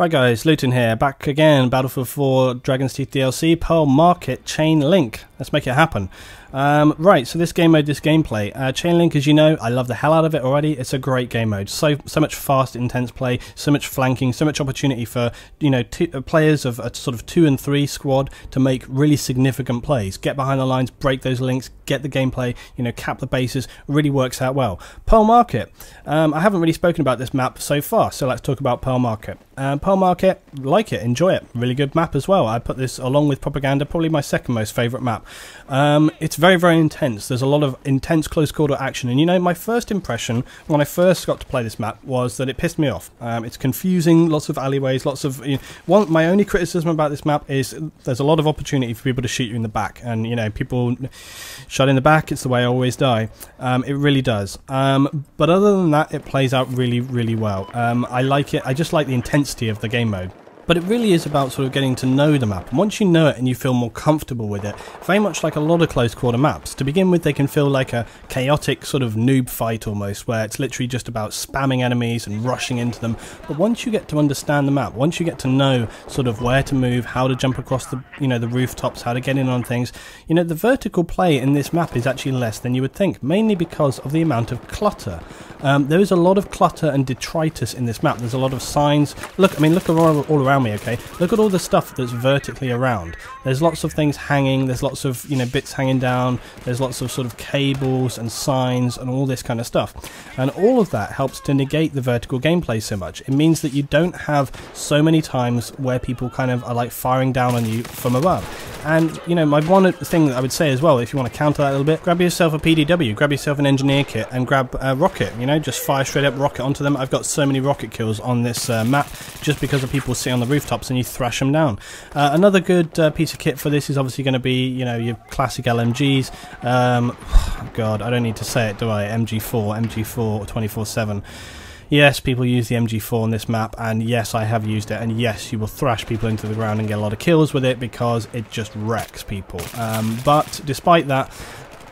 Right guys, Luton here, back again, Battlefield 4 Dragon's Teeth DLC, Pearl Market, Chain Link. Let's make it happen. Right, so this game mode, this gameplay. Chain Link, as you know, I love the hell out of it already. It's a great game mode. So much fast, intense play, so much flanking, so much opportunity for, you know, players of a sort of 2 and 3 squad to make really significant plays. Get behind the lines, break those links, get the gameplay, you know, cap the bases. Really works out well. Pearl Market. I haven't really spoken about this map so far, so let's talk about Pearl Market. Pearl Market, like it, enjoy it. Really good map as well. I put this along with Propaganda, probably my second most favourite map. It's very, very intense. There's a lot of intense close quarter action, and you know, my first impression when I first got to play this map was that it pissed me off. It's confusing, lots of alleyways, lots of... my only criticism about this map is there's a lot of opportunity for people to shoot you in the back, and you know, people shot in the back, it's the way I always die. It really does. But other than that, it plays out really, really well. I like it. I just like the intensity of the game mode. But it really is about sort of getting to know the map. And once you know it and you feel more comfortable with it, very much like a lot of close quarter maps. To begin with, they can feel like a chaotic sort of noob fight almost, where it's literally just about spamming enemies and rushing into them. But once you get to understand the map, once you get to know sort of where to move, how to jump across the, you know, the rooftops, how to get in on things, you know, the vertical play in this map is actually less than you would think, mainly because of the amount of clutter. There is a lot of clutter and detritus in this map. There's a lot of signs. Look, I mean, look all around me, okay? Look at all the stuff that's vertically around. There's lots of things hanging. There's lots of, you know, bits hanging down. There's lots of sort of cables and signs and all this kind of stuff. And all of that helps to negate the vertical gameplay so much. It means that you don't have so many times where people kind of are like firing down on you from above. And, you know, my one thing that I would say as well, if you want to counter that a little bit, grab yourself a PDW, grab yourself an engineer kit, and grab a rocket, you know, just fire straight up rocket onto them. I've got so many rocket kills on this map just because of people sitting on the rooftops and you thrash them down. Another good piece of kit for this is obviously going to be, you know, your classic LMGs. God, I don't need to say it, do I? MG4 24/7. Yes, people use the MG4 on this map, and yes, I have used it, and yes, you will thrash people into the ground and get a lot of kills with it because it just wrecks people. But despite that,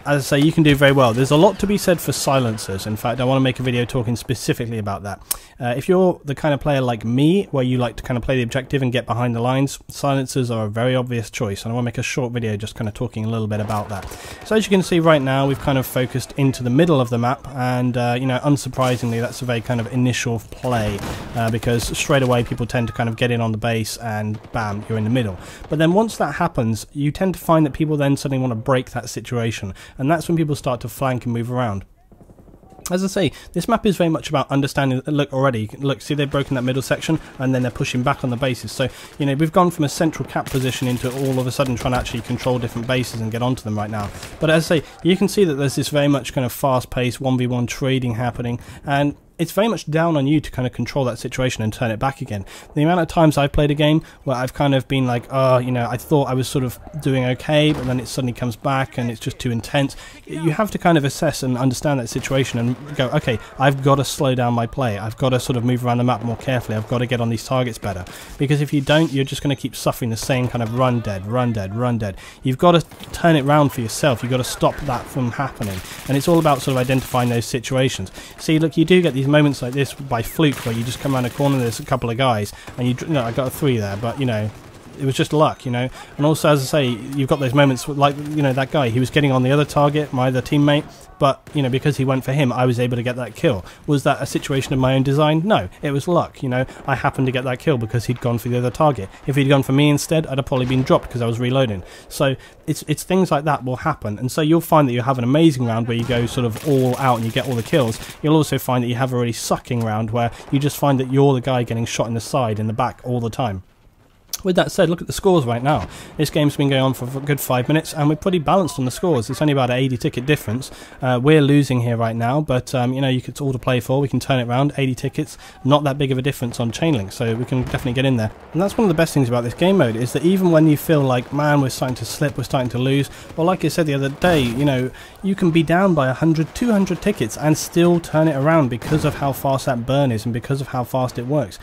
as I say, you can do very well. There's a lot to be said for silencers. In fact, I want to make a video talking specifically about that. If you're the kind of player like me, where you like to kind of play the objective and get behind the lines, silencers are a very obvious choice, and I want to make a short video just kind of talking a little bit about that. So as you can see right now, we've kind of focused into the middle of the map, and you know, unsurprisingly, that's a very kind of initial play, because straight away people tend to kind of get in on the base, and bam, you're in the middle. But then once that happens, you tend to find that people then suddenly want to break that situation. And that's when people start to flank and move around. As I say, this map is very much about understanding. Look already, look, see they've broken that middle section and then they're pushing back on the bases. So, you know, we've gone from a central cap position into all of a sudden trying to actually control different bases and get onto them right now. But as I say, you can see that there's this very much kind of fast-paced 1v1 trading happening, and it's very much down on you to kind of control that situation and turn it back again. The amount of times I've played a game where I've kind of been like, oh, you know, I thought I was sort of doing okay, but then it suddenly comes back and it's just too intense. You have to kind of assess and understand that situation and go, okay, I've got to slow down my play. I've got to sort of move around the map more carefully. I've got to get on these targets better. Because if you don't, you're just going to keep suffering the same kind of run dead, run dead, run dead. You've got to turn it round for yourself. You've got to stop that from happening. And it's all about sort of identifying those situations. See, look, you do get these moments like this by fluke where you just come around a corner and there's a couple of guys and you know, I got a 3 there, but you know, it was just luck, you know. And also, as I say, you've got those moments like, you know, that guy, he was getting on the other target, my other teammate, but you know, because he went for him, I was able to get that kill. Was that a situation of my own design? No, it was luck, you know. I happened to get that kill because he'd gone for the other target. If he'd gone for me instead, I'd have probably been dropped because I was reloading. So it's things like that will happen, and so you'll find that you have an amazing round where you go sort of all out and you get all the kills. You'll also find that you have a really sucking round where you just find that you're the guy getting shot in the side, in the back all the time. With that said, look at the scores right now. This game's been going on for a good 5 minutes, and we're pretty balanced on the scores. It's only about an 80 ticket difference. We're losing here right now, but you know, it's all to play for. We can turn it around. 80 tickets, not that big of a difference on Chain Link, so we can definitely get in there. And that's one of the best things about this game mode, is that even when you feel like, man, we're starting to slip, we're starting to lose, well, like I said the other day, you know, you can be down by 100, 200 tickets and still turn it around because of how fast that burn is and because of how fast it works.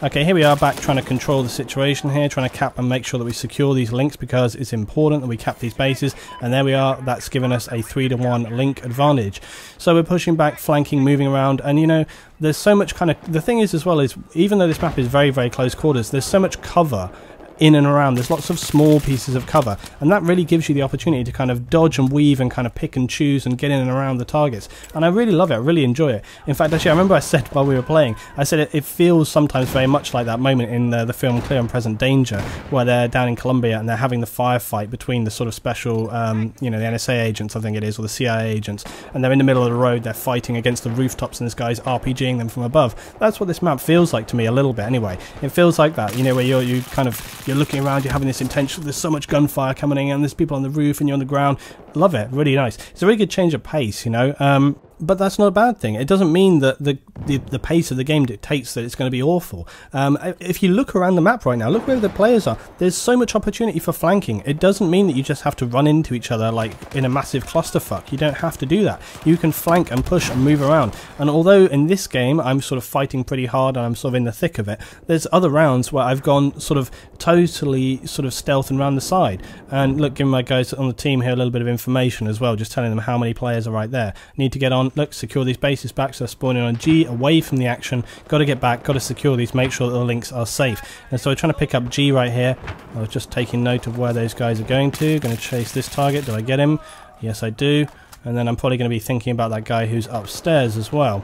Okay, here we are back trying to control the situation here, trying to cap and make sure that we secure these links because it's important that we cap these bases, and there we are, that's given us a 3-to-1 link advantage. So we're pushing back, flanking, moving around, and you know, there's so much kind of, the thing is as well is, even though this map is very, very close quarters, there's so much cover in and around. There's lots of small pieces of cover, and that really gives you the opportunity to kind of dodge and weave and kind of pick and choose and get in and around the targets, and I really love it. I really enjoy it. In fact, actually, I remember I said while we were playing, I said it feels sometimes very much like that moment in the film Clear and Present Danger, where they're down in Colombia and they're having the firefight between the sort of special, you know, the NSA agents, I think it is, or the CIA agents, and they're in the middle of the road, they're fighting against the rooftops, and this guy's RPGing them from above. That's what this map feels like to me, a little bit anyway. It feels like that, you know, where you're looking around, you're having this intention, there's so much gunfire coming in, and there's people on the roof and you're on the ground. Love it, really nice. It's a really good change of pace, you know. But that's not a bad thing. It doesn't mean that the pace of the game dictates that it's going to be awful. If you look around the map right now, look where the players are. There's so much opportunity for flanking. It doesn't mean that you just have to run into each other like in a massive clusterfuck. You don't have to do that. You can flank and push and move around. And although in this game I'm sort of fighting pretty hard and I'm sort of in the thick of it, there's other rounds where I've gone sort of totally sort of stealthing around the side. And look, giving my guys on the team here a little bit of information as well, just telling them how many players are right there. Need to get on. Look, secure these bases back, so they're spawning on G, away from the action. Got to get back, got to secure these, make sure that the links are safe. And so we're trying to pick up G right here. I was just taking note of where those guys are going to. Going to chase this target. Did I get him? Yes, I do. And then I'm probably going to be thinking about that guy who's upstairs as well.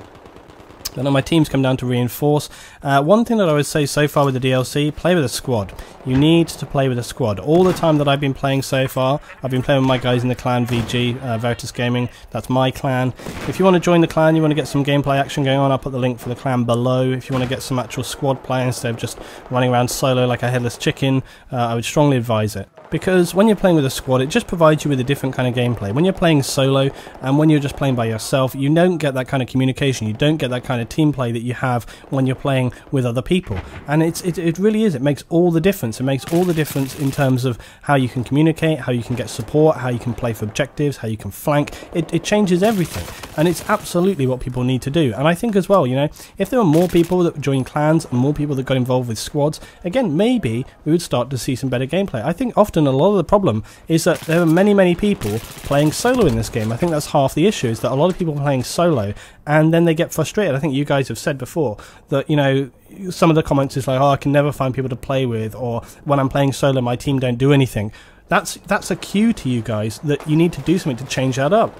Then my team's come down to reinforce. One thing that I would say so far with the DLC, play with a squad. You need to play with a squad. All the time that I've been playing so far, I've been playing with my guys in the clan VG, Veritas Gaming. That's my clan. If you want to join the clan, you want to get some gameplay action going on, I'll put the link for the clan below. If you want to get some actual squad play instead of just running around solo like a headless chicken, I would strongly advise it. Because when you're playing with a squad, it just provides you with a different kind of gameplay. When you're playing solo and when you're just playing by yourself, you don't get that kind of communication. You don't get that kind of team play that you have when you're playing with other people. And it really is. It makes all the difference. It makes all the difference in terms of how you can communicate, how you can get support, how you can play for objectives, how you can flank. It changes everything. And it's absolutely what people need to do. And I think as well, you know, if there were more people that joined clans and more people that got involved with squads, again, maybe we would start to see some better gameplay. I think often a lot of the problem is that there are many people playing solo in this game. I think that's half the issue, is that a lot of people are playing solo and then they get frustrated. I think you guys have said before that, you know, some of the comments is like, oh, I can never find people to play with, or when I'm playing solo my team don't do anything. That's a cue to you guys that you need to do something to change that up.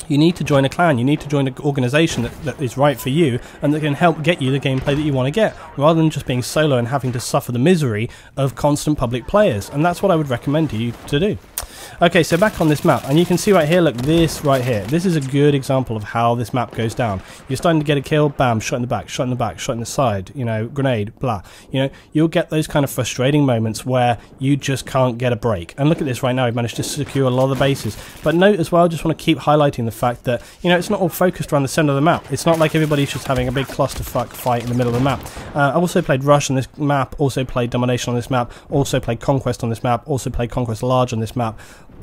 You need to join a clan, you need to join an organisation that is right for you and that can help get you the gameplay that you want to get, rather than just being solo and having to suffer the misery of constant public players. And that's what I would recommend to you to do. Okay, so back on this map, and you can see right here, look, this right here, this is a good example of how this map goes down. You're starting to get a kill, bam, shot in the back, shot in the back, shot in the side, you know, grenade, blah. You know, you'll get those kind of frustrating moments where you just can't get a break. And look at this right now, we've managed to secure a lot of the bases. But note as well, I just want to keep highlighting the fact that, you know, it's not all focused around the centre of the map. It's not like everybody's just having a big clusterfuck fight in the middle of the map. I also played Rush on this map, also played Domination on this map, also played Conquest on this map, also played Conquest Large on this map.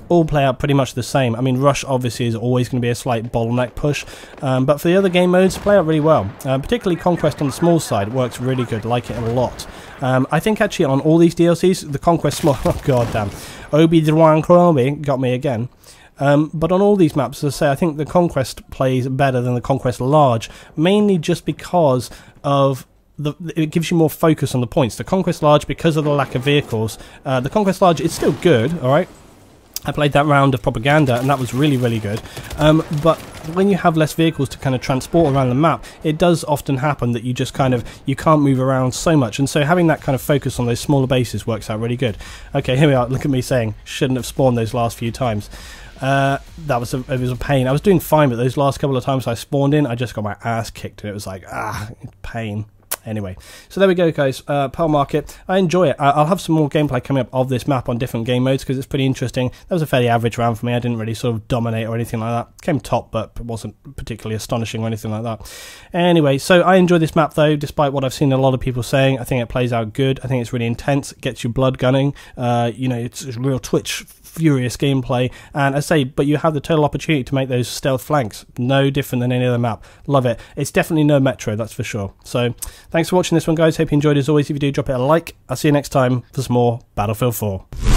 All play out pretty much the same. I mean, Rush obviously is always going to be a slight bottleneck push, but for the other game modes, play out really well. Particularly Conquest on the small side works really good, like it a lot. I think actually on all these DLCs, the Conquest small, oh god damn, Obi-Wan Kenobi got me again. But on all these maps, as I say, I think the Conquest plays better than the Conquest Large, mainly just because of it gives you more focus on the points. The Conquest Large, because of the lack of vehicles, the Conquest Large is still good, alright? I played that round of Propaganda and that was really good, but when you have less vehicles to kind of transport around the map, it does often happen that you just kind of, you can't move around so much, and so having that kind of focus on those smaller bases works out really good. Okay, here we are, look at me saying, shouldn't have spawned those last few times. It was a pain. I was doing fine, but those last couple of times I spawned in, I just got my ass kicked and it was like, pain. Anyway, so there we go, guys. Pearl Market, I enjoy it. I'll have some more gameplay coming up of this map on different game modes because it's pretty interesting. That was a fairly average round for me. I didn't really sort of dominate or anything like that. Came top, but it wasn't particularly astonishing or anything like that. Anyway, so I enjoy this map though, despite what I've seen a lot of people saying. I think it plays out good. I think it's really intense. It gets your blood gunning. You know, it's real Twitch furious gameplay, and I say, but you have the total opportunity to make those stealth flanks no different than any other map. Love it. It's definitely no Metro, that's for sure. So Thanks for watching this one, guys. Hope you enjoyed. As always, if you do, drop it a like. I'll see you next time for some more Battlefield 4.